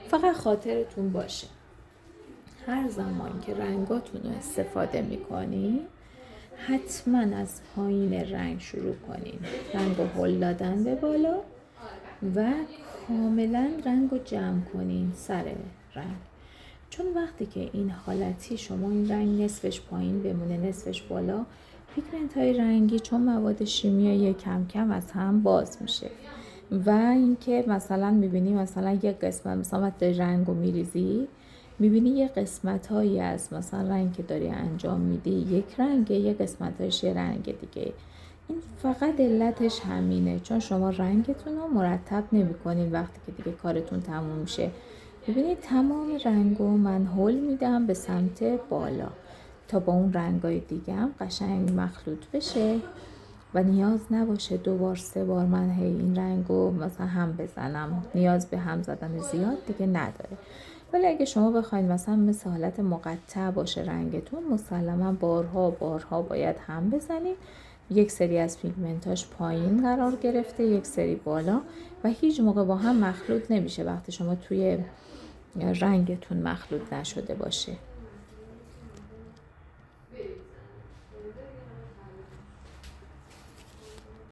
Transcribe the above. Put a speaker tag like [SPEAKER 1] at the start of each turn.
[SPEAKER 1] فقط خاطرتون باشه هر زمان که رنگاتون رو استفاده میکنین حتما از پایین رنگ شروع کنین، رنگ رو هل دادن به بالا و کاملا رنگ رو جمع کنین سر رنگ. چون وقتی که این حالتی شما این رنگ نصفش پایین بمونه نصفش بالا، پیگمنت های رنگی چون مواد شیمیایی کم کم از هم باز میشه و اینکه مثلا میبینی مثلا یک قسمت مثلا وقتی رنگ رو میریزی میبینی یه قسمت هایی از مثلا رنگ که داری انجام میدی یک رنگه، یه قسمت هایش یه رنگ دیگه. این فقط علتش همینه، چون شما رنگتون رو مرتب نمی کنین. وقتی که دیگه کارتون تموم میشه ببینید تمام رنگو من هل میدم به سمت بالا تا با اون رنگای دیگه هم قشنگ مخلوط بشه و نیاز نباشه 2 بار 3 بار من این رنگو مثلا هم بزنم، نیاز به هم زدن زیاد دیگه نداره. ولی اگه شما بخواید مثلا مثل حالت مقطع باشه رنگتون، مسلما بارها باید هم بزنید. یک سری از پیگمنتاش پایین قرار گرفته، یک سری بالا و هیچ موقع با هم مخلوط نمیشه وقتی شما توی رنگتون مخلوط نشده باشه.